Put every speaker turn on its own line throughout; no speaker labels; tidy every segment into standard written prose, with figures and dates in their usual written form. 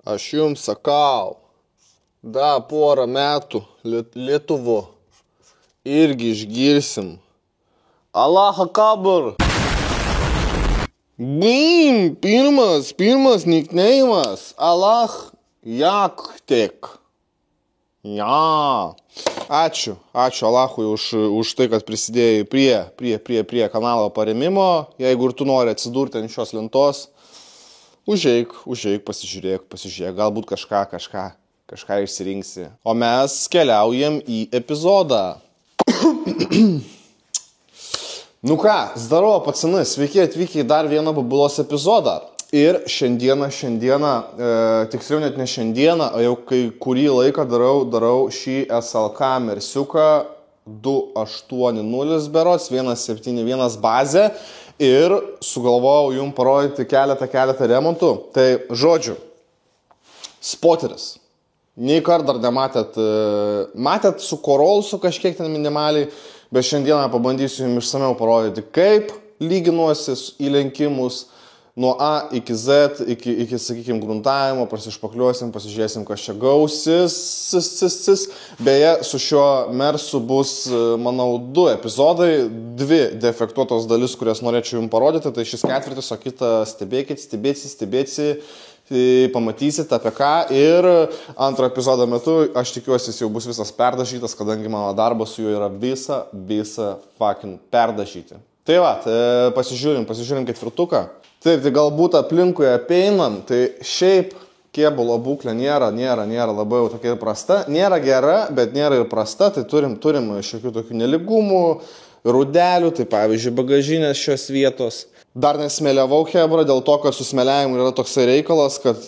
Aš jums sakau, da porą metų Lietuvo irgi išgirsim. Allah akbar. Bim, pirmas nickname'as. Allah jaktek. Ja. Ačiū Alachui už tai, kad prisidėjai prie kanalo paremimo. Jeigu ir tu nori atsidurti ant šios lentos, užeik, pasižiūrėk, galbūt kažką išsirinksi. O mes keliaujam į epizodą. Nu ką, zdarova pacinai, sveiki atvykę į dar vieną Bubulos epizodą. Ir šiandieną, tiksliau net ne šiandieną, o jau kai kurį laiką darau šį SLK mersiuką 280 berods, 171 bazę ir sugalvojau jums parodyti keletą remontų. Tai žodžiu, spoteris. Nei kart dar nematėt, matėt su Corolsu kažkiek ten minimaliai, bet šiandieną pabandysiu jums išsameu parodyti, kaip lyginuosi įlenkimus nuo A iki Z, iki sakykime, gruntavimo, prasišpakliuosim, pasižiūrėsim, kas čia gausis. Beje, su šiuo mersu bus, manau, 2 epizodai, 2 defektuotos dalis, kurias norėčiau jums parodyti. Tai šis ketvirtis, o kitą stebėsi, pamatysit apie ką. Ir antro epizodo metu, aš tikiuosi, jis jau bus visas perdažytas, kadangi mano darbas su juo yra visą fucking perdažyti. Tai va, pasižiūrim ketvirtuką. Taip, tai galbūt aplinkui apeinam, tai šiaip kėbulo būklė nėra labai jau tokia ir prasta. Nėra gera, bet nėra ir prasta, tai turim šiokių tokių neligumų, rudelių, tai pavyzdžiui bagažinės šios vietos. Dar nesmėliavau chebra dėl to, kad su smėliavimu yra toksai reikalas, kad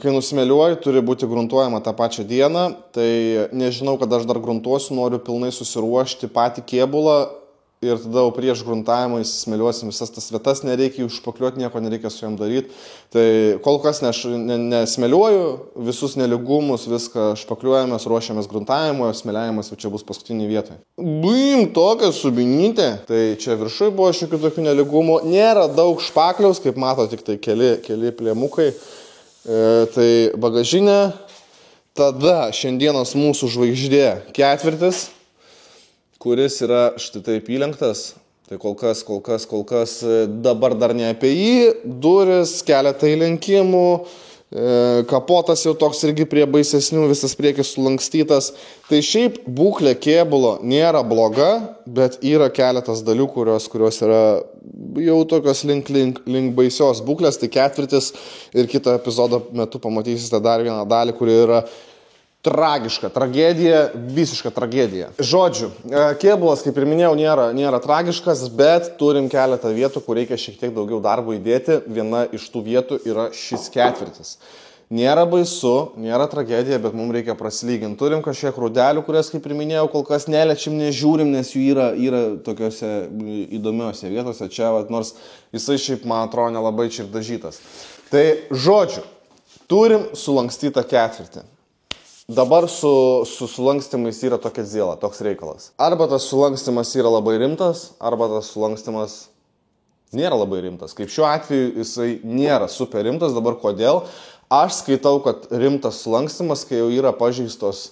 kai nusmėliuoji, turi būti gruntuojama tą pačią dieną. Tai nežinau, kad aš dar gruntuosiu, noriu pilnai susiruošti patį kėbulą. Ir tada jau prieš gruntavimą įsismėliuosim visas tas vietas, nereikia jų špakliuoti, nieko nereikia su jom daryti. Tai kol kas nesmėliuoju, visus neligumus, viską špakliuojamės, ruošiamės gruntavimo, smėliavimas jau čia bus paskutinį vietoj. Bim, tokia subinytė. Tai čia viršui buvo šiokių tokių neligumų. Nėra daug špakliaus, kaip mato, tik tai keli plėmukai. Tai bagažinė. Tada šiandienos mūsų žvaigždė ketvirtis, kuris yra štai taip įlenktas, tai kol kas dabar dar ne apie jį, duris, keletą įlenkimų, kapotas jau toks irgi prie baisesnių, visas priekis sulankstytas. Tai šiaip būklė kėbulo nėra bloga, bet yra keletas dalių, kurios yra jau tokios link baisios būklės. Tai ketvirtis ir kito epizodo metu pamatysite dar vieną dalį, kuri yra tragiška, visiška tragedija. Žodžiu, kėbulas, kaip ir minėjau, nėra tragiškas, bet turim keletą vietų, kur reikia šiek tiek daugiau darbo įdėti. Viena iš tų vietų yra šis ketvirtis. Nėra baisu, nėra tragedija, bet mums reikia prasilyginti. Turim kažkiek rudelių, kurias, kaip ir minėjau, kol kas neliečiam, nežiūrim, nes jų yra tokiuose įdomiuose vietose. Čia, nors jisai šiaip, man atrodo, nelabai čia ir dažytas. Tai žodžiu, turim sulankstytą ketvirtį. Dabar su sulankstymais yra tokia zėla, toks reikalas. Arba tas sulankstymas yra labai rimtas, arba tas sulankstymas nėra labai rimtas. Kaip šiuo atveju jisai nėra super rimtas. Dabar kodėl? Aš skaitau, kad rimtas sulankstymas, kai jau yra pažeistos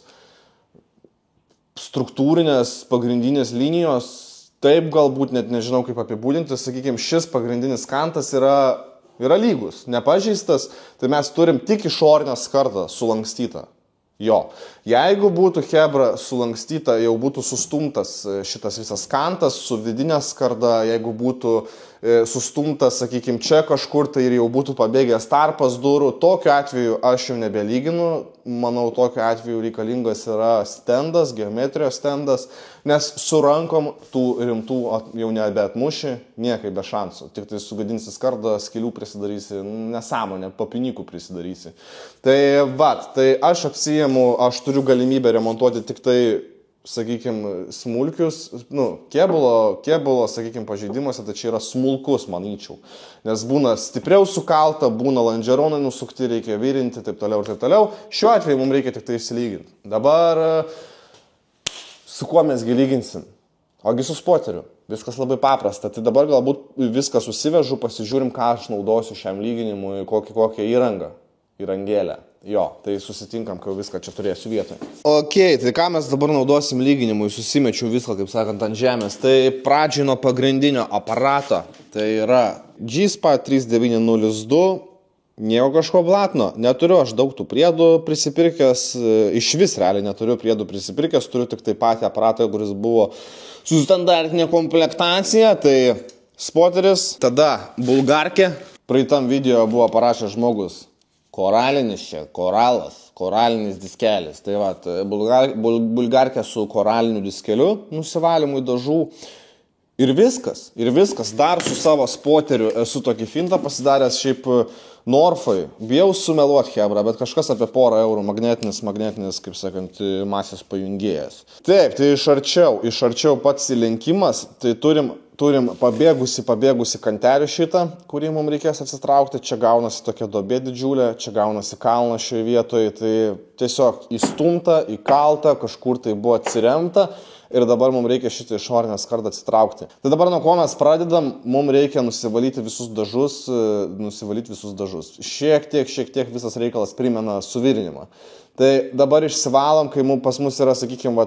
struktūrinės pagrindinės linijos, taip galbūt net nežinau kaip apibūdinti, sakykime, šis pagrindinis kantas yra lygus, nepažeistas, tai mes turim tik išorinę skardą sulankstytą. Jo, jeigu būtų chebra sulankstyta, jau būtų sustumtas šitas visas kantas su vidinė skarda, jeigu būtų sustumtas, sakykime, čia kažkur, tai ir jau būtų pabėgęs tarpas durų, tokiu atveju aš jau nebelyginu, manau, tokiu atveju reikalingas yra stendas, geometrijos stendas, nes su rankom tų rimtų jau nebeatmuši, niekai be šansų, tik tai sugadinsi skardą, skilių prisidarysi, nesąmonę, papinikų prisidarysi. Tai aš apsijėmu, aš turiu galimybę remontuoti tik tai, sakykime, smulkius, kėbulo, sakykime, pažeidimuose, tai čia yra smulkus, manyčiau. Nes būna stipriau sukalta, būna landžeronai nusukti, reikia virinti, taip toliau. Šiuo atveju mums reikia tik tai išsilyginti. Dabar, su kuo mes lyginsim? Ogi su spoteriu. Viskas labai paprasta. Tai dabar galbūt viską susivežu, pasižiūrim, ką aš naudosiu šiam lyginimui, kokią įrangėlę. Jo, tai susitinkam, kai viską čia turėsiu vietoje. Ok, tai ką mes dabar naudosim lyginimui, susimečiau viską, kaip sakant, ant žemės. Tai pradžiai nuo pagrindinio aparato, tai yra G-Spa 3902, nieko kažko blatno, neturiu aš daug tų priedų prisipirkęs, iš vis realiai neturiu priedų prisipirkęs, turiu tik tai patį aparatą, kuris buvo su standartinė komplektacija, tai spoteris, tada bulgarkė, praeitam video buvo parašęs žmogus, koralinis čia, koralinis diskelis. Tai va, bulgarkė su koraliniu diskeliu, nusivalymui dažų. Ir viskas. Dar su savo spoteriu esu tokį fintą pasidaręs šiaip Norfai. Bijau sumeluot hebra, bet kažkas apie porą eurų magnetinis, kaip sakant, masės pajungėjas. Taip, tai iš arčiau pats įlenkimas, tai turim pabėgusi kanterių šitą, kurį mums reikės atsitraukti. Čia gaunasi tokia duobė didžiulė, čia gaunasi kalnas šioje vietoje, tai tiesiog įstumta, įkalta, kažkur tai buvo atsiremta ir dabar mums reikia šitą išorinę skardą atsitraukti. Tai dabar nuo ko mes pradedam, mums reikia nusivalyti visus dažus. Šiek tiek visas reikalas primena suvirinimą. Tai dabar išsivalom, kai pas mus yra, sakykime,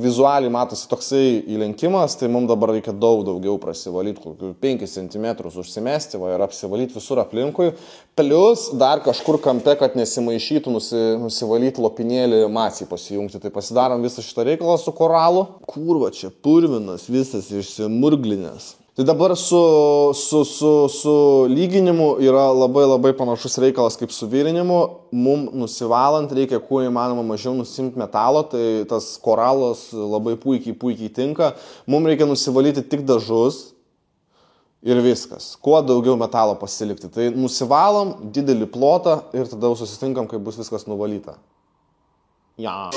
vizualiai matosi toksai įlenkimas, tai mums dabar reikia daugiau prasivalyti, kokių 5 cm užsimesti ir apsivalyti visur aplinkui. Plius dar kažkur kampe, kad nesimaišytų, nusivalyti lopinėlį masį pasijungti. Tai pasidarom visą šitą reikalą su koralu. Kurva, čia purvinas, visas išsimurglinės. Tai dabar su lyginimu yra labai panašus reikalas kaip su virinimu. Mum nusivalant reikia kuo įmanoma mažiau nusimti metalo, tai tas koralas labai puikiai tinka. Mum reikia nusivalyti tik dažus ir viskas. Kuo daugiau metalo pasilikti. Tai nusivalom didelį plotą ir tada susitinkam, kai bus viskas nuvalyta. Ja.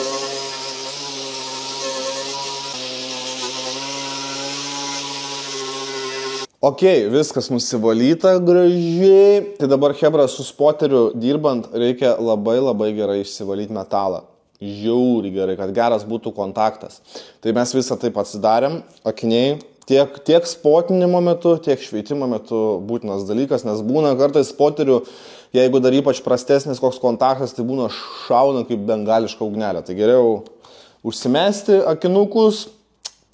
Ok, viskas nusivalyta gražiai. Tai dabar hebra su spoteriu dirbant reikia labai gerai išsivalyti metalą. Žiauriai gerai, kad geras būtų kontaktas. Tai mes visą taip atsidarėm, akiniai. Tiek spotinimo metu, tiek šveitimo metu būtinas dalykas, nes būna kartais spoteriu, jeigu dar ypač prastesnis koks kontaktas, tai būna šauna kaip bengališka ugnelė. Tai geriau užsimesti akinukus.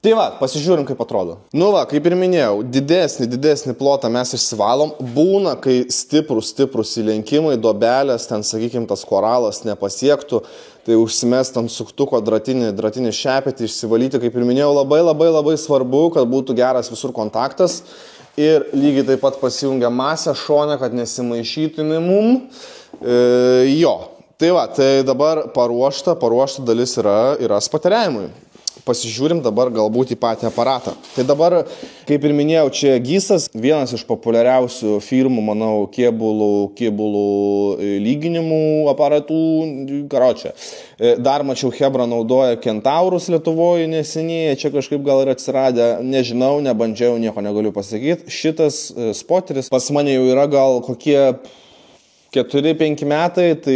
Tai va, pasižiūrim, kaip atrodo. Nu va, kaip ir minėjau, didesnį plotą mes išsivalom. Būna, kai stiprus įlenkimai, duobelės, ten, sakykime, tas koralas nepasiektų, tai užsimest ant suktuko dratinį šepetį, išsivalyti, kaip ir minėjau, labai svarbu, kad būtų geras visur kontaktas. Ir lygiai taip pat pasijungia masę šone, kad nesimaišytų mum. Jo, tai va, tai dabar paruošta dalis yra spateriavimui. Pasižiūrim dabar galbūt į patį aparatą. Tai dabar, kaip ir minėjau, čia Gysas, vienas iš populiariausių firmų, manau, kėbulų lyginimų aparatų. Karočią. Dar mačiau, hebra naudoja Kentaurus Lietuvoje neseniai, čia kažkaip gal ir atsiradę, nežinau, nebandžiau, nieko negaliu pasakyti. Šitas spoteris pas mane jau yra gal kokie 4-5 metai, tai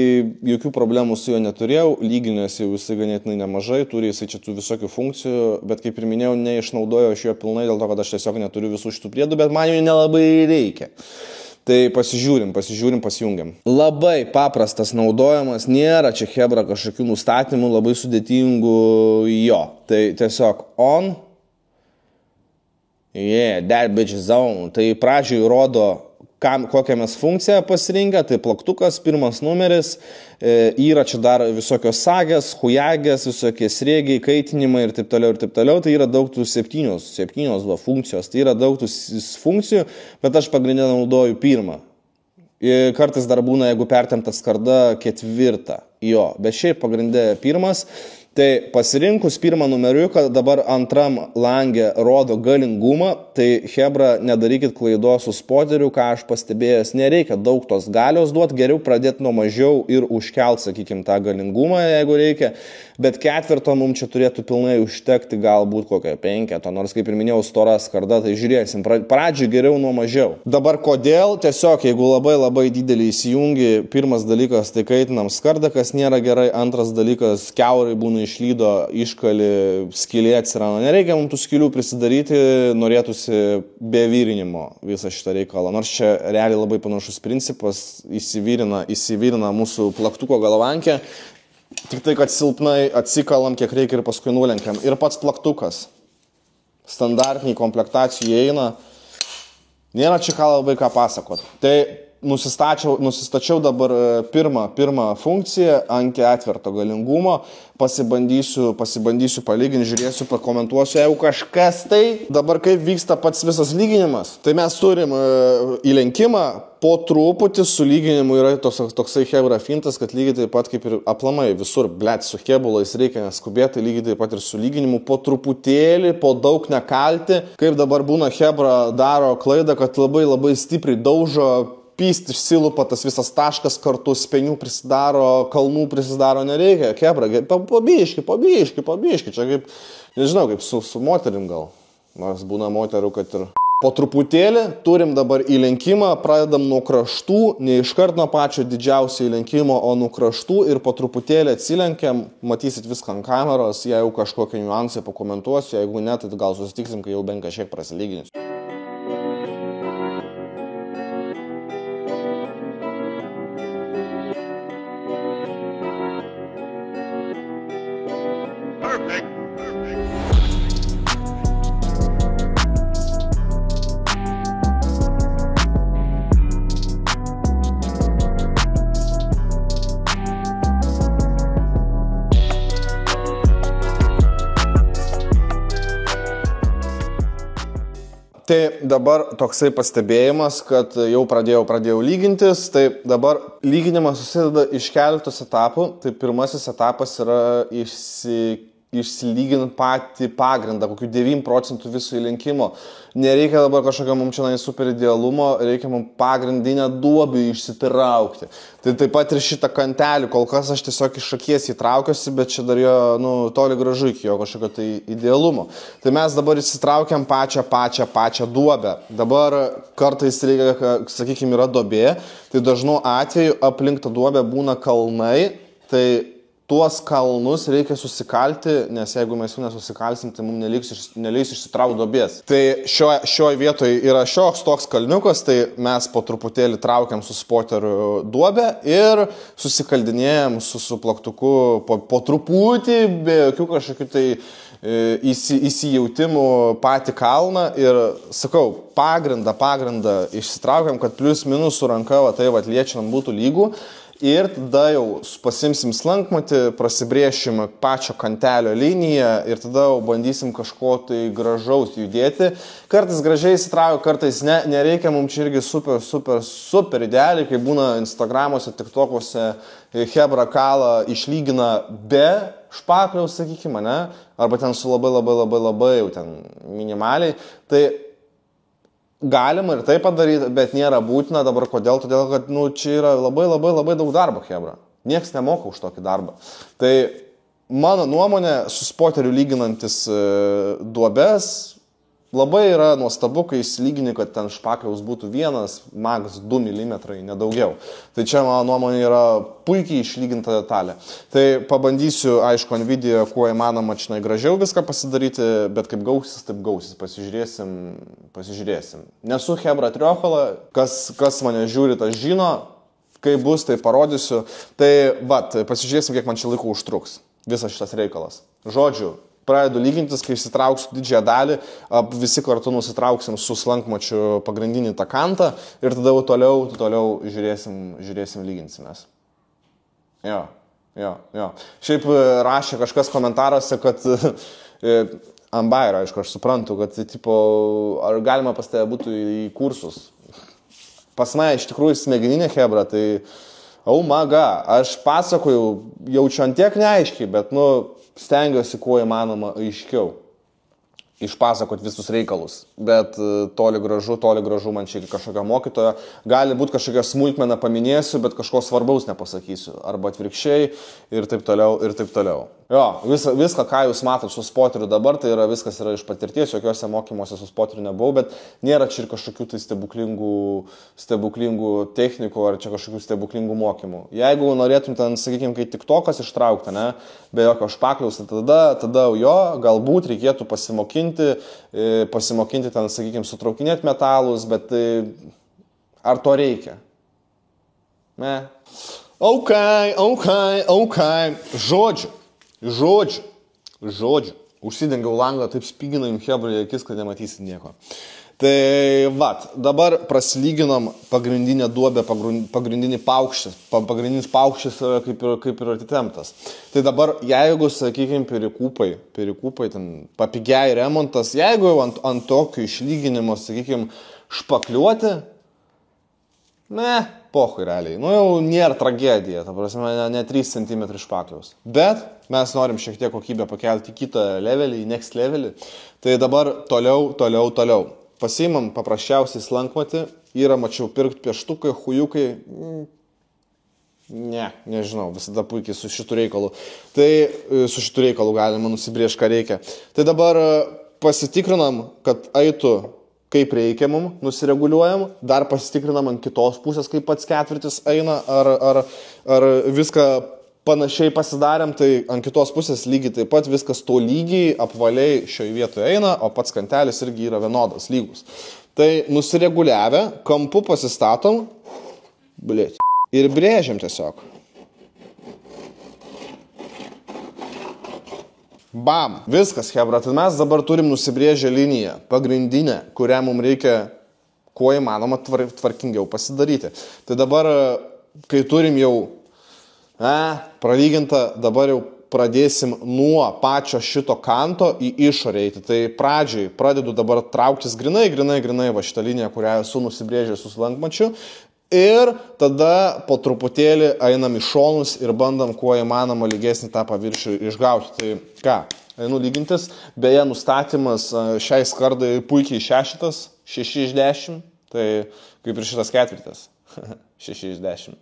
jokių problemų su juo neturėjau, lyginės jau jisai ganėtinai nemažai, turi jisai čia tų visokių funkcijų, bet kaip ir minėjau, neišnaudoju aš jo pilnai dėl to, kad aš tiesiog neturiu visų šitų priedų, bet man jų nelabai reikia. Tai pasižiūrim, pasijungiam. Labai paprastas naudojimas, nėra čia hebra kažkokių nustatymų, labai sudėtingų jo. Tai tiesiog on, that bitch zone, tai pradžioj rodo, kokią mes funkciją pasirinkę, tai plaktukas, pirmas numeris, yra čia dar visokios sagės, hujagės, visokie srėgiai, kaitinimai ir taip toliau. Tai yra daug tų septynios funkcijos, tai yra daug tų funkcijų, bet aš pagrindinę naudoju pirmą. Kartais dar būna, jeigu pertempta skarda, 4. Jo, bet šiaip pagrindė pirmas. Tai pasirinkus pirmą numeriuką, dabar antram langė rodo galingumą, tai hebra nedarykit klaidos su spoteriu, ką aš pastebėjęs, nereikia daug tos galios duoti, geriau pradėti nuo mažiau ir užkelt, sakykime, tą galingumą, jeigu reikia, bet 4 mums čia turėtų pilnai užtekti, galbūt kokią 5, nors kaip ir minėjau, stora skarda, tai žiūrėsim, pradžiai geriau nuo mažiau. Dabar kodėl? Tiesiog, jeigu labai didelį įsijungi, pirmas dalykas, tai kaitinam skardą, kas nėra gerai, antras dalykas, kiaurai būna išlydo, iškali, skylė atsirado. Nereikia mums tų skylių prisidaryti, norėtųsi be vyrinimo visą šitą reikalą. Nors čia realiai labai panašus principas, įsivyrina mūsų plaktuko galvankė, tik tai, kad silpnai atsikalam, kiek reikia ir paskui nulenkiam. Ir pats plaktukas. Standartiniai komplektacijai eina. Nėra čia ką labai ką pasakot. Tai nusistačiau dabar pirmą funkciją ant ketverto galingumo. Pasibandysiu palyginti, žiūrėsiu, pakomentuosiu, jeigu kažkas tai. Dabar kaip vyksta pats visas lyginimas. Tai mes turim įlenkimą, po truputį su lyginimu yra toksai hebra fintas, kad lygiai taip pat kaip ir aplamai visur, su hebulais reikia neskubėti, lygiai taip pat ir su lyginimu, po truputėlį, po daug nekalti. Kaip dabar būna hebra daro klaidą, kad labai stipriai daužo, pyst išsilupa tas visas taškas kartu, spenių prisidaro, kalnų prisidaro, nereikia, hebra, pabiški, čia kaip, nežinau, kaip su moterim gal, nors būna moterų, kad ir po truputėlį turim dabar įlenkimą, pradedam nuo kraštų, ne iškart nuo pačio didžiausio įlenkimo, o nuo kraštų ir po truputėlį atsilenkiam, matysit viską ant kameros, jeigu kažkokie niuansai pakomentuosiu, jeigu ne, tai gal susitiksim, kai jau bent kažkiek prasilyginsiu. Tai dabar toksai pastebėjimas, kad jau pradėjau lygintis, tai dabar lyginimas susideda iš keletos etapų. Tai pirmasis etapas yra išsilygint patį pagrindą, kokių 9% viso įlenkimo. Nereikia dabar kažkokio mums čia super idealumo, reikia mums pagrindinę duobį išsitraukti. Tai taip pat ir šitą kantelį, kol kas aš tiesiog iš akies įtraukiuosi, bet čia dar jo, toli gražu iki jo kažkokio tai idealumo. Tai mes dabar įsitraukiam pačią duobę. Dabar kartais reikia, sakykime, yra duobė, tai dažnu atveju aplink tą duobę būna kalnai, tai tuos kalnus reikia susikalti, nes jeigu mes jų nesusikalsim, tai mums neleis išsitraukti duobės. Tai šioje vietoje yra šioks toks kalniukas, tai mes po truputėlį traukiam su spoteriu duobę ir susikaldinėjam su plaktuku po truputį, be jokių kažkokių tai įsijautimų patį kalną ir, sakau, pagrindą išsitraukiam, kad plius minus su ranka, tai liečiam būtų lygų. Ir tada jau pasimsim slankmatį, prasibrėšim pačio kantelio liniją ir tada jau bandysim kažko tai gražaus judėti. Kartais gražiai įsitraukiu, kartais ne, nereikia mums čia irgi super idealiai, kai būna Instagramuose, TikTokuose, hebra kalą išlygina be špakliaus, sakykime, ne? Arba ten su labai jau ten minimaliai. Tai galima ir tai padaryti, bet nėra būtina. Dabar kodėl? Todėl, kad čia yra labai daug darbo, hebra. Niekas nemoka už tokį darbą. Tai mano nuomonė, su spoteriu lyginantis duobes, labai yra nuostabu, kai įsilygini, kad ten špakliaus būtų 1, max 2 mm, nedaugiau. Tai čia mano nuomonė yra puikiai išlyginta detalė. Tai pabandysiu, aišku, ant video, kuo įmanoma čia gražiau viską pasidaryti, bet kaip gausis, taip gausis. Pasižiūrėsim. Nesu hebra triokala, kas mane žiūri, tas žino, kai bus, tai parodysiu. Tai pasižiūrėsim, kiek man čia laiko užtruks visas šitas reikalas. Žodžiu, pradedu lygintis, kai įsitrauksiu didžiąją dalį, visi kartu nusitrauksim su slankmačiu pagrindinį tą kantą ir tada toliau žiūrėsim lyginsimės. Jo. Šiaip rašė kažkas komentaruose, kad ambairo, aišku, aš suprantu, kad ar galima pas tave būtų į kursus. Pas mane iš tikrųjų smegeninė hebra, tai aš pasakoju, jaučiu ant tiek neaiškiai, bet stengiuosi kuo įmanoma aiškiau išpasakot visus reikalus, bet toli gražu man čia kažkokio mokytojo, gali būti kažkokia smulkmena paminėsiu, bet kažko svarbaus nepasakysiu, arba atvirkščiai ir taip toliau. Jo, viską, ką jūs matot su spoteriu dabar, tai viskas yra iš patirties, jokiuose mokymuose su spoteriu nebuvau, bet nėra čia ir kažkokių tai stebuklingų technikų ar čia kažkokių stebuklingų mokymų. Jeigu norėtum ten, sakykime, kai TikTokas ištraukta, ne, be jokio špakliaus, tada jo, galbūt reikėtų pasimokinti ten, sakykime, sutraukinėti metalus, bet ar to reikia? Ne. Ok. Žodžiu. Užsidengiau langą, taip spygina jums hebrai akis, kad nematysit nieko. Tai dabar prasilyginom pagrindinę duobę, pagrindinis paukštis kaip ir atitemptas. Tai dabar, jeigu, sakykime, perikūpai, ten papigiai remontas, jeigu jau ant tokio išlyginimo, sakykime, špakliuoti, pohui realiai. Jau nėra tragedija, ta prasme, ne 3 cm špakliaus. Bet mes norim šiek tiek kokybę pakelti į kitą levelį, į next levelį. Tai dabar toliau. Pasiimam paprasčiausiai slankmatį, yra, mačiau, pirkti pieštukai, hujukai. Nežinau, visada puikiai su šitų reikalu. Tai su šitų reikalu galima nusibrėžti, ką reikia. Tai dabar pasitikrinam, kad eitų kaip reikia mum, nusireguliuojam, dar pasitikrinam ant kitos pusės, kaip pats ketvirtis eina, ar viską panašiai pasidarėm, tai ant kitos pusės lygiai taip pat viskas to lygiai, apvaliai šioje vietoje eina, o pats kantelis irgi yra vienodas, lygus. Tai nusireguliavę, kampu pasistatom, ir brėžiam tiesiog. Bam, viskas, hebra, tai mes dabar turim nusibrėžę liniją, pagrindinę, kurią mums reikia kuo įmanoma tvarkingiau pasidaryti. Tai dabar, kai turim jau pralyginta, dabar jau pradėsim nuo pačio šito kanto į išorę eiti. Tai pradžiai pradedu dabar trauktis grinai va šitą liniją, kurią esu nusibrėžęs su slankmačiu. Ir tada po truputėlį einam į šonus ir bandam kuo įmanoma lygesnį tą paviršių išgauti. Tai ką, einu lygintis, beje nustatymas šiai skardai puikiai 6 iš 10, tai kaip ir šitas ketvirtas, 6 iš 10.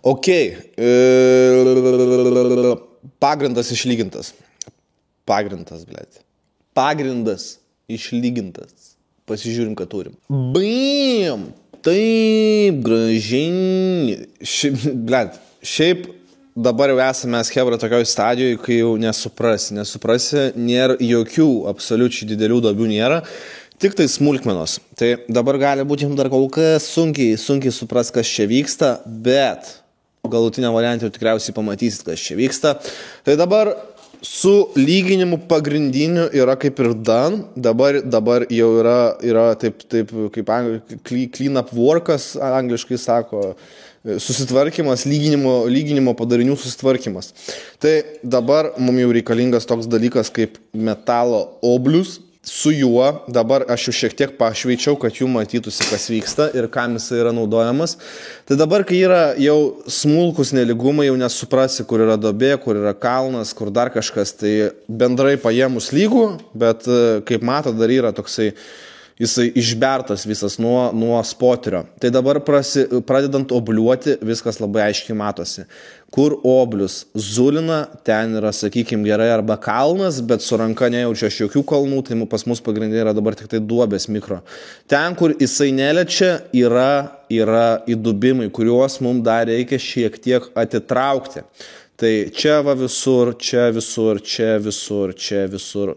Ok, pagrindas išlygintas. Pagrindas išlygintas. Pasižiūrim, ką turim. Bam! Taip, gražiai. Šiaip dabar jau esame hebra tokioj stadijoje, kai jau nesuprasi, nėra jokių absoliučiai didelių duobių nėra. Tik tai smulkmenos. Tai dabar gali būti jums dar kol kas sunkiai supras, kas čia vyksta, bet galutinę variantą jau tikriausiai pamatysit, kas čia vyksta. Tai dabar su lyginimu pagrindiniu yra kaip ir done. Dabar jau yra taip kaip clean up workas, angliškai sako, susitvarkymas, lyginimo padarinių susitvarkymas. Tai dabar mums jau reikalingas toks dalykas kaip metalo oblius. Su juo dabar aš jau šiek tiek pašveičiau, kad jų matytųsi, kas vyksta ir kam jis yra naudojamas. Tai dabar, kai yra jau smulkus neligumai, jau nesuprasi, kur yra duobė, kur yra kalnas, kur dar kažkas, tai bendrai paėmus lygų, bet kaip mato, dar yra toksai, jisai išbertas visas nuo spoterio. Tai dabar pradedant obliuoti, viskas labai aiškiai matosi. Kur oblius zulina, ten yra, sakykime, gerai arba kalnas, bet su ranka nejaučiu aš jokių kalnų, tai pas mus pagrindinė yra dabar tik tai duobės mikro. Ten, kur jisai neliečia, yra įdubimai, kuriuos mums dar reikia šiek tiek atitraukti. Tai čia va visur, čia visur.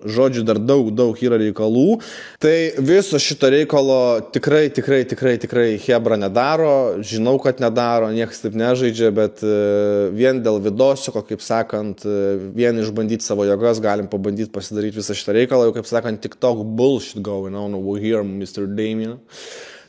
Žodžiu, dar daug yra reikalų. Tai viso šito reikalo tikrai hebra nedaro. Žinau, kad nedaro, niekas taip nežaidžia, bet vien dėl vidosiko, kaip sakant, vien išbandyti savo jėgas, galim pabandyti pasidaryti visą šitą reikalą. Jau, kaip sakant, TikTok bullshit going on over here, Mr. Damien.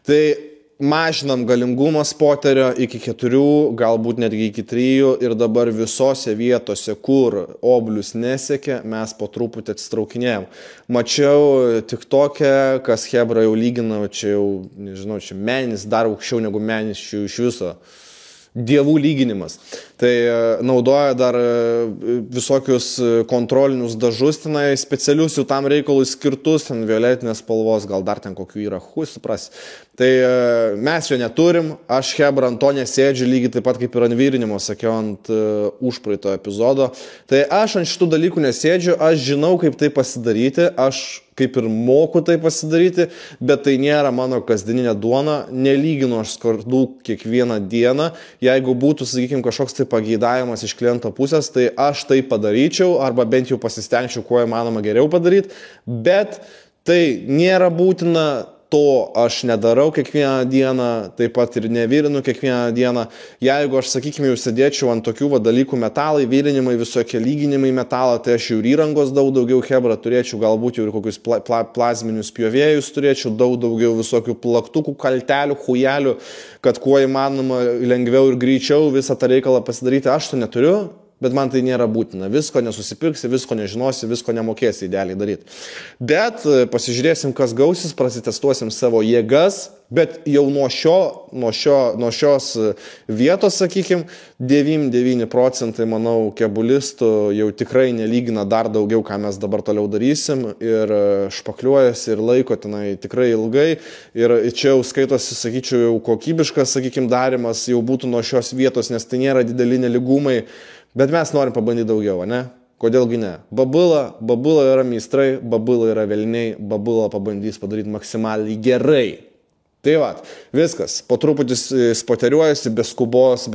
Tai mažinam galingumą spoterio iki 4, galbūt netgi iki 3 ir dabar visose vietose, kur oblius nesiekia, mes po truputį atsitraukinėjom. Mačiau TikTok'e, kas hebra jau lygina, čia jau, nežinau, čia menis dar aukščiau negu menis iš viso. Dievų lyginimas. Tai naudoja dar visokius kontrolinius dažus, tenai specialius jau tam reikalui skirtus, ten violetinės spalvos, gal dar ten kokių yra, supras. Tai mes jo neturim, aš hebra ant to nesėdžiu, lygiai taip pat kaip ir ant vyrinimo, sakiau ant užpraeito epizodo. Tai aš ant šitų dalykų nesėdžiu, aš žinau, kaip tai pasidaryti, aš kaip ir moku tai pasidaryti, bet tai nėra mano kasdieninė duona, nelyginu aš skardų kiekvieną dieną. Jeigu būtų, sakykime, kažkoks tai pageidavimas iš kliento pusės, tai aš tai padaryčiau, arba bent jau pasistengčiau, kuo įmanoma geriau padaryti, bet tai nėra būtina, to aš nedarau kiekvieną dieną, taip pat ir nevirinu kiekvieną dieną. Jeigu aš, sakykime, jau sėdėčiau ant tokių dalykų metalai, virinimai, visokie lyginimai metalą, tai aš jau ir įrangos daugiau hebra turėčiau, galbūt jau ir kokius plazminius pjovėjus turėčiau, daugiau visokių plaktukų, kaltelių, chujelių, kad kuo įmanoma lengviau ir greičiau visą tą reikalą pasidaryti. Aš to neturiu. Bet man tai nėra būtina. Visko nesusipirksi, visko nežinosi, visko nemokėsi idealiai daryti. Bet pasižiūrėsim, kas gausis, prasitestuosim savo jėgas, bet jau nuo šios vietos, sakykime, 99%, manau, kebulistų jau tikrai nelygina dar daugiau, ką mes dabar toliau darysim ir špakliuojasi ir laiko tenai tikrai ilgai. Ir čia jau skaitosi, sakyčiau, jau kokybiškas, sakykime, darimas jau būtų nuo šios vietos, nes tai nėra dideli nelygumai. Bet mes norim pabandyti daugiau, ne? Kodėlgi ne? Babula yra meistrai, babula yra velniai, babula pabandys padaryti maksimaliai gerai. Tai va, viskas, po truputį spoteriuojasi, be skubos,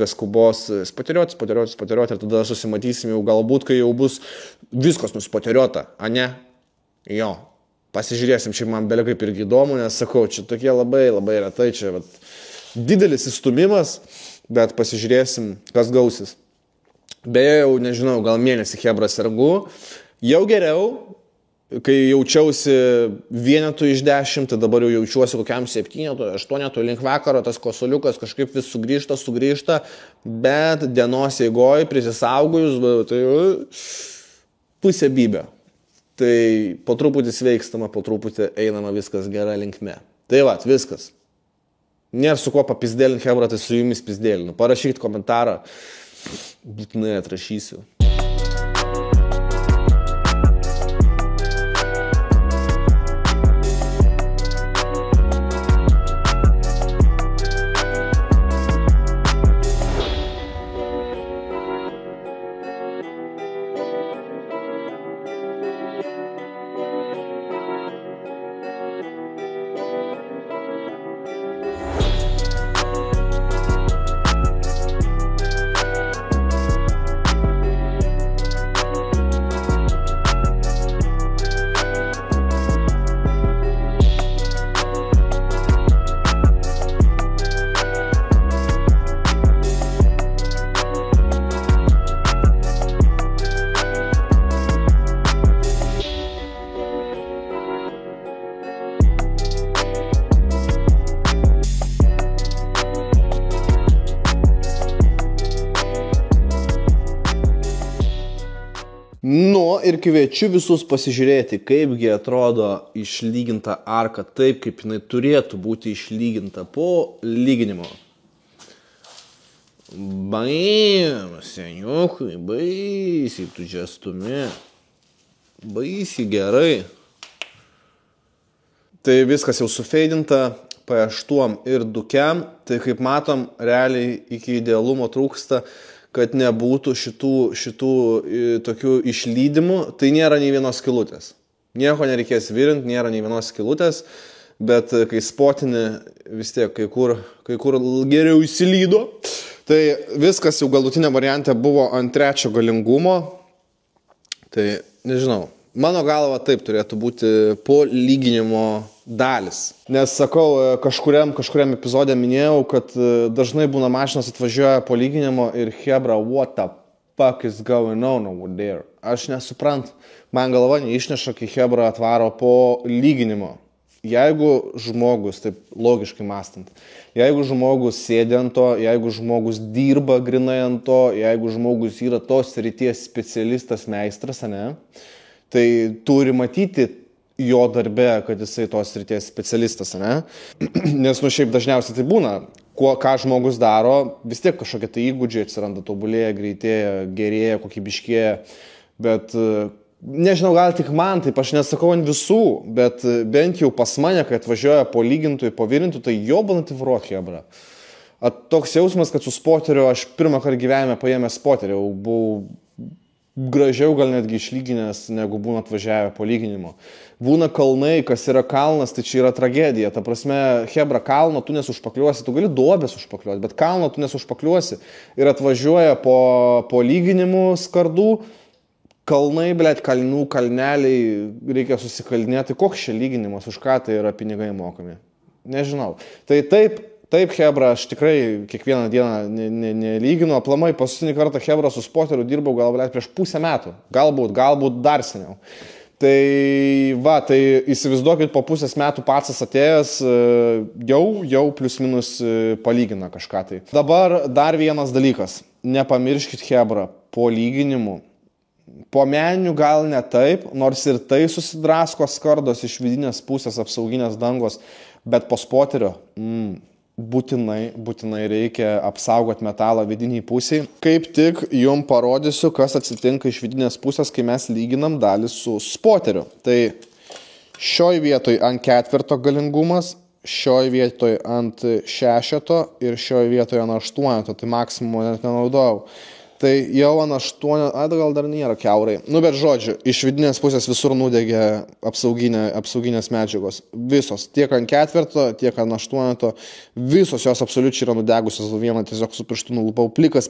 spoteriuoti ir tada susimatysim jau galbūt, kai jau bus viskas nuspoteriuota, a ne? Jo, pasižiūrėsim, čia man belia kaip irgi įdomu, nes sakau, čia tokie labai retai, čia vat, didelis įstumimas, bet pasižiūrėsim, kas gausis. Beje, jau nežinau, gal mėnesį hebra sergu, jau geriau, kai jaučiausi 1 iš 10, tai dabar jau jaučiuosi kokiam 7, 8, link vakaro tas kosuliukas kažkaip vis sugrįžta, bet dienos eigoj prisisaugojus, tai pusė bybė. Tai po truputį sveikstama, po truputį einama viskas gera linkme. Tai va, viskas. Nėra su kuo papizdėlinti hebra, tai su jumis pizdėlinu. Parašykit komentarą. Būtinai atrašysiu. Nu ir kviečiu visus pasižiūrėti, kaipgi atrodo išlyginta arka taip, kaip jinai turėtų būti išlyginta po lyginimo. Baim, seniukai, baisiai tu čia stumi. Baisiai gerai. Tai viskas jau sufeidinta P8 ir 2. Tai kaip matom, realiai iki idealumo trūksta, kad nebūtų šitų tokių išlydimų, tai nėra nei vienos skylutės. Nieko nereikės virinti, nėra nei vienos skylutės, bet kai spotini vis tiek kai kur geriau įsilydo. Tai viskas jau galutinė variantė buvo ant 3 galingumo. Tai nežinau, mano galva taip turėtų būti po lyginimo dalis. Nes sakau, kažkuriam epizode minėjau, kad dažnai būna mašinas atvažiuoja po lyginimo ir hebra, what the fuck is going on over there? Aš nesuprantu. Man galva neišneša, kai hebra atvaro po lyginimo. jeigu žmogus, taip logiškai mąstant, jeigu žmogus sėdi ant to, jeigu žmogus dirba grinai ant to, jeigu žmogus yra tos srities specialistas, meistras, ne, tai turi matyti jo darbe, kad jisai tos srities specialistas, ne, nes šiaip dažniausiai tai būna. Ką žmogus daro, vis tiek kažkokie tai įgūdžiai atsiranda, tobulėja, greitėja, gerėja, kokybiškėja, bet nežinau, gal tik man, taip aš nesakau ant visų, bet bent jau pas mane, kai atvažiuoja po lygintų, po virintų, tai jobanti vrokė, bra. Toks jausmas, kad su spoteriu aš pirmą kartą gyvenime paėmęs spoteriu, buvau gražiau gal netgi išlyginęs, negu būna atvažiavę po lyginimo. Būna kalnai, kas yra kalnas, tai čia yra tragedija. Ta prasme, hebra, kalno tu nesušpakliuosi, tu gali duobės užpakliuoti, bet kalno tu nesušpakliuosi. Ir atvažiuoja po lyginimų skardų, kalnai, blėt, kalnų, kalneliai, reikia susikalnėti. Koks čia lyginimas, už ką tai yra pinigai mokami? Nežinau. Tai taip, hebra, aš tikrai kiekvieną dieną nelyginu, aplamai paskutinį kartą hebra su spoteriu dirbau gal prieš pusę metų, galbūt dar seniau. Tai tai įsivaizduokit, po pusės metų pats atėjęs jau plius minus palygina kažką tai. Dabar dar vienas dalykas, nepamirškit hebra, po lyginimų. Po meninių gal ne taip, nors ir tai susidrasko skardos iš vidinės pusės apsauginės dangos, bet po spoterio būtinai reikia apsaugoti metalą vidiniai pusiai. Kaip tik jum parodysiu, kas atsitinka iš vidinės pusės, kai mes lyginam dalį su spoteriu. Tai šioj vietoj ant 4 galingumas, šioj vietoj ant 6 ir šioj vietoj ant 8, tai maksimum net nenaudojau. Tai jau ant 8, gal dar nėra kiaurai. Bet žodžiu, iš vidinės pusės visur nudegė apsauginės medžiagos. Visos, tiek ant 4, tiek ant 8, visos jos absoliučiai yra nudegusios, vieną tiesiog su pirštu nulupau, plikas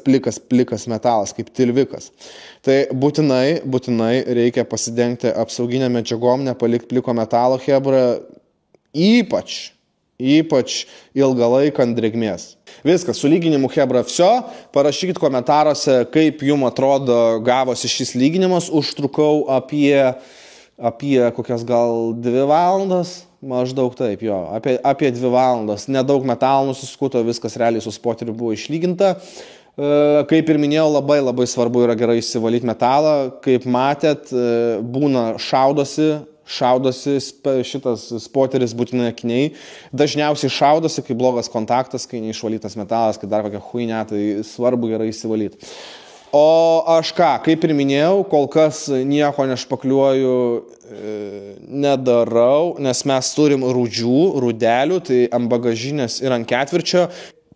metalas, kaip tilvikas. Tai būtinai reikia pasidengti apsauginę medžiagom, nepalikti pliko metalo, hebra, ypač ilgą laiką ant drėgmės. Viskas, su lyginimu hebra viso, parašykit komentaruose, kaip jums atrodo gavosi šis lyginimas, užtrukau apie kokias gal 2 valandas, maždaug taip, jo, apie 2 valandas, nedaug metalų nusiskuto, viskas realiai su spoteriu buvo išlyginta. Kaip ir minėjau, labai svarbu yra gerai išsivalyti metalą, kaip matėt, būna šaudosi šitas spoteris būtinai akiniai. Dažniausiai šaudosi, kai blogas kontaktas, kai neišvalytas metalas, kai dar kokia huinė, tai svarbu gerai įsivalyti. O aš kaip ir minėjau, kol kas nieko nešpakliuoju, nedarau, nes mes turim rūdelių, tai ant bagažinės ir ant 4.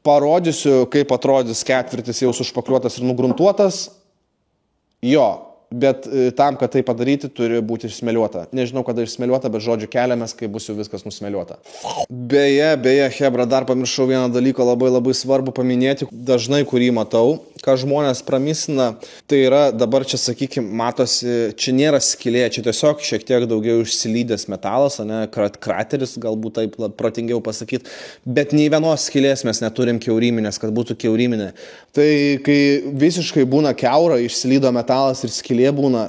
Parodysiu, kaip atrodys 4 jau sušpakliuotas ir nugruntuotas. Jo. Bet tam, kad tai padaryti, turi būti išsmeliuota. Nežinau, kada išsmeliuota, bet žodžiu keliamės, kai bus jau viskas nusmeliuota. Beje, hebra, dar pamiršau vieną dalyką labai svarbu paminėti, dažnai kurį matau, ką žmonės pramisina, tai yra dabar čia, sakykime, matosi, čia nėra skylė, čia tiesiog šiek tiek daugiau išsilydęs metalas, ne, krateris, galbūt taip protingiau pasakyti, bet nei vienos skylės mes neturim kiauriminės, kad būtų kiauriminė. Tai kai visiškai būna kiaura, išsilydo metalas ir skylė būna,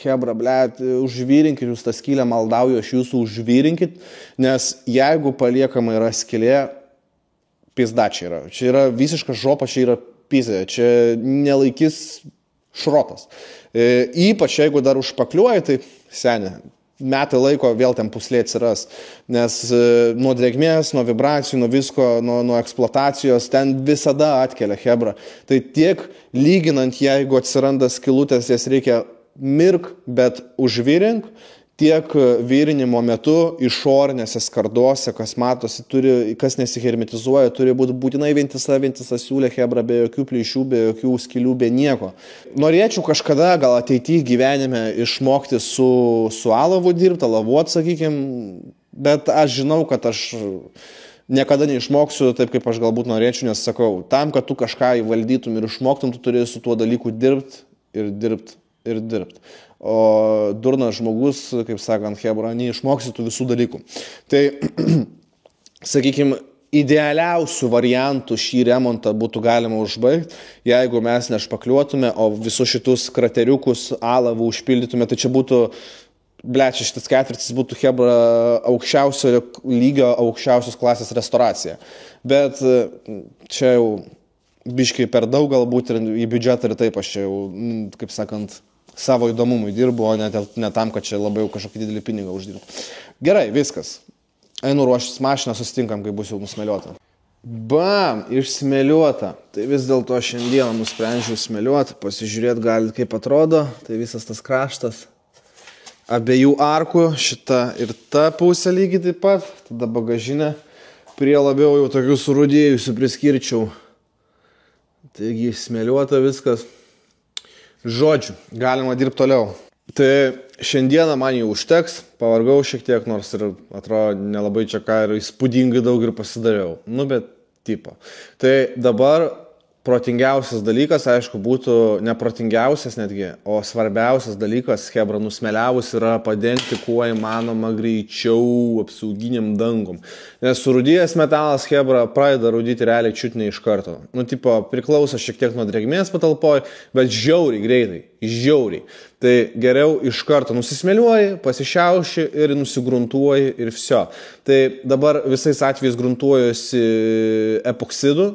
hebra, blėt, užvyrinkit jūs tą skylę, maldauju, aš jūsų užvyrinkit, nes jeigu paliekama yra skylė, pizda čia yra. Čia yra visiška žopa, čia yra pizė, čia nelaikys šrotas. Ypač jeigu dar užpakliuoji, tai seniai, metai laiko vėl ten puslė atsiras, nes nuo drėgmės, nuo vibracijų, nuo visko, nuo eksploatacijos, ten visada atkelia hebra. Tai tiek lyginant, jeigu atsiranda skylutės, jas reikia bet užvyrink, tiek vyrinimo metu išorinėse skardose, kas matosi, kas nesihermetizuoja, turi būti būtinai vientisa siūlė hebra, be jokių plyšių, be jokių skylių, be nieko. Norėčiau kažkada gal ateityje gyvenime išmokti su alavu dirbti, alavuot, sakykime, bet aš žinau, kad aš niekada neišmoksiu taip, kaip aš galbūt norėčiau, nes sakau, tam, kad tu kažką įvaldytum ir išmoktum, tu turi su tuo dalyku dirbti. O durnas žmogus, kaip sakant, hebra, neišmoksi tų visų dalykų. Tai, sakykime, idealiausių variantų šį remontą būtų galima užbaigti, jeigu mes nešpakliuotume, o visus šitus krateriukus alavų užpildytume, tai čia būtų blečia, šitas ketvirtis būtų Hebra aukščiausio lygio, aukščiausios klasės restauracija. Bet čia jau biškai per daug galbūt ir į biudžetą ir taip aš čia jau, kaip sakant, savo įdomumui dirbu, o ne tam, kad čia labai kažkokį didelį pinigą uždirbti. Gerai, viskas. Einu ruoštis mašiną, susitinkam, kai bus jau nusmėliuota. Bam, išsmėliuota. Tai vis dėlto šiandieną nusprendžiau smėliuoti, pasižiūrėti gali kaip atrodo. Tai visas tas kraštas. Abiejų arkų, šita ir ta pusė lygiai taip pat. Tada bagažinė prie labiau jau tokių surudėjusių priskirčiau. Taigi smėliuota viskas. Žodžiu, galima dirbti toliau. Tai šiandieną man jau užteks, pavargau šiek tiek, nors ir atrodo nelabai čia ką ir įspūdingai daug ir pasidariau. Nu, bet tipo. Tai dabar protingiausias dalykas, aišku, būtų neprotingiausias netgi, o svarbiausias dalykas, Hebra nusmeliavus, yra padengti kuo įmanoma greičiau apsauginiam dangum. Nes surūdėjęs metalas Hebra pradeda rūdyti realiai čiut ne iš karto. Nu, tipo, priklauso šiek tiek nuo drėgmės patalpoj, bet žiauriai greitai, žiauriai. Tai geriau iš karto nusismeliuoji, pasišiauši ir nusigruntuoji ir viso. Tai dabar visais atvejais gruntuojuosi epoksidu.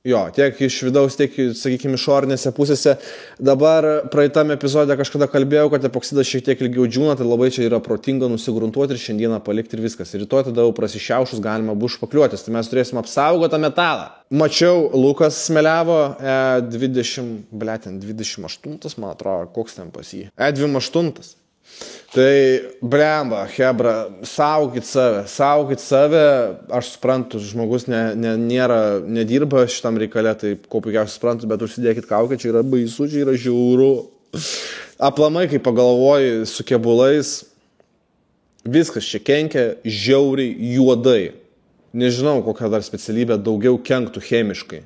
Jo, tiek iš vidaus, tiek, sakykime, išorinėse pusėse. Dabar praeitame epizode kažkada kalbėjau, kad epoksidas šiek tiek ilgiau džiūna, tai labai čia yra protinga nusigruntuoti ir šiandieną palikti ir viskas. Ir rytoj tada jau prasišiaušus galima bus špakliuotis, tai mes turėsim apsaugotą metalą. Mačiau, Lukas smeliavo 28, man atrodo, koks ten pas jį. 28. Tai, blemba, Hebra, saugokit save, aš suprantu, žmogus nedirba šitam reikale, tai ko puikiausiai suprantu, bet užsidėkit kaukę, čia yra baisu, čia yra žiauru. Aplamai, kai pagalvoji su kėbulais, viskas čia kenkia žiauriai juodai. Nežinau, kokia dar specialybė daugiau kenktų chemiškai.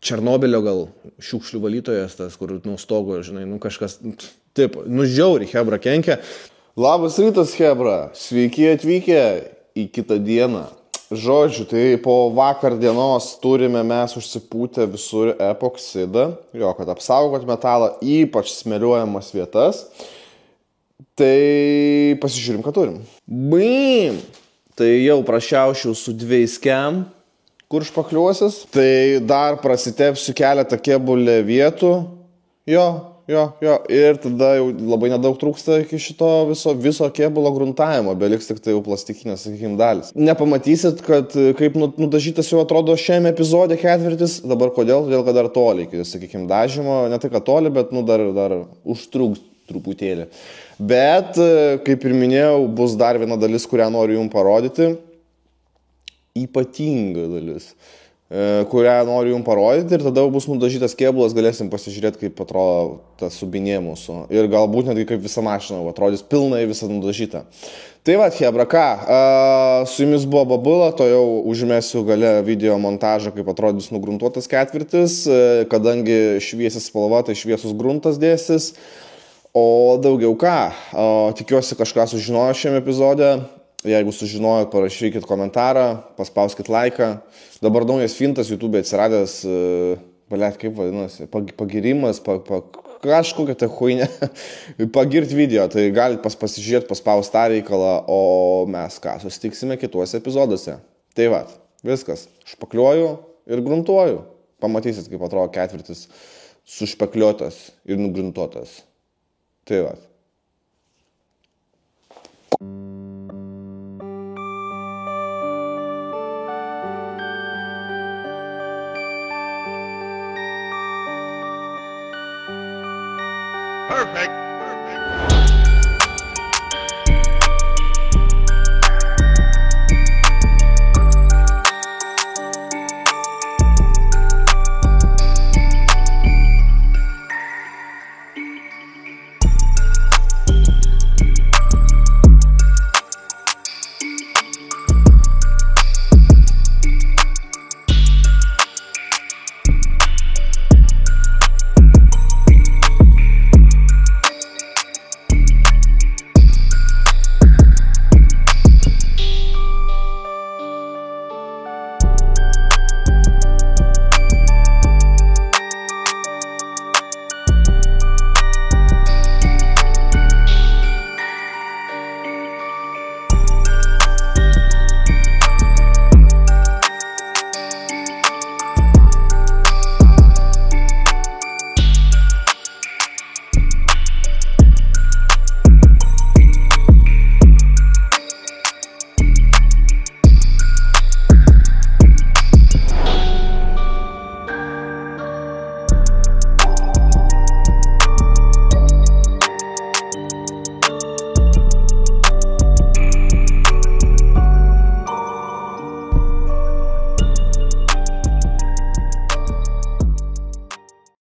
Černobylio gal šiukšlių valytojas, tas, kur nuo stogo, žinai, nu kažkas... Taip, žiauriai Hebra kenkia. Labas rytas, Hebra. Sveiki atvykę į kitą dieną. Žodžiu, tai po vakar dienos turime mes užsipūtę visur epoksidą, jo, kad apsaugot metalą, ypač smėliuojamas vietas. Tai pasižiūrim, ką turim. Bim! Tai jau prašiaušiau su 2 kem, kur špakliuosis. Tai dar prasitepsiu keletą kėbulę vietų. Jo, ir tada jau labai nedaug trūksta iki šito viso kėbulo gruntavimo, beliks tik tai jau plastikinės, sakykime, dalis. Nepamatysit, kad kaip nudažytas jau atrodo šiame epizode ketvirtis, dabar kodėl? Todėl, kad dar toli iki, sakykime, dažymo, ne tai, kad toli, bet dar užtruks truputėlį. Bet, kaip ir minėjau, bus dar viena dalis, kurią noriu jums parodyti. Ypatinga dalis, kurią noriu jums parodyti, ir tada bus nudažytas kėbulas, galėsim pasižiūrėti, kaip atrodo tas subinė mūsų. Ir galbūt netgi kaip visa mašina atrodys pilnai visą nudažytą. Tai va, Hebra, ką, su jumis buvo Babula, to jau užmėsiu gale video montažą, kaip atrodys nugruntuotas ketvirtis, kadangi šviesis spalva, tai šviesus gruntas dėsis. O daugiau ką, tikiuosi kažką sužinojo šiame epizode. Jeigu sužinojot, parašykit komentarą, paspauskit laiką. Dabar naujas fintas YouTube atsiradęs, kaip vadinasi, pagirimas, kažkokia ta huinė, pagirt video, tai galit pasižiūrėti, paspausti tą reikalą, o mes ką, susitiksime kituose epizoduose. Tai va, viskas, špakliuoju ir gruntuoju. Pamatysit, kaip atrodo ketvirtis sušpakliuotas ir nugruntuotas. Tai va.
Perfect.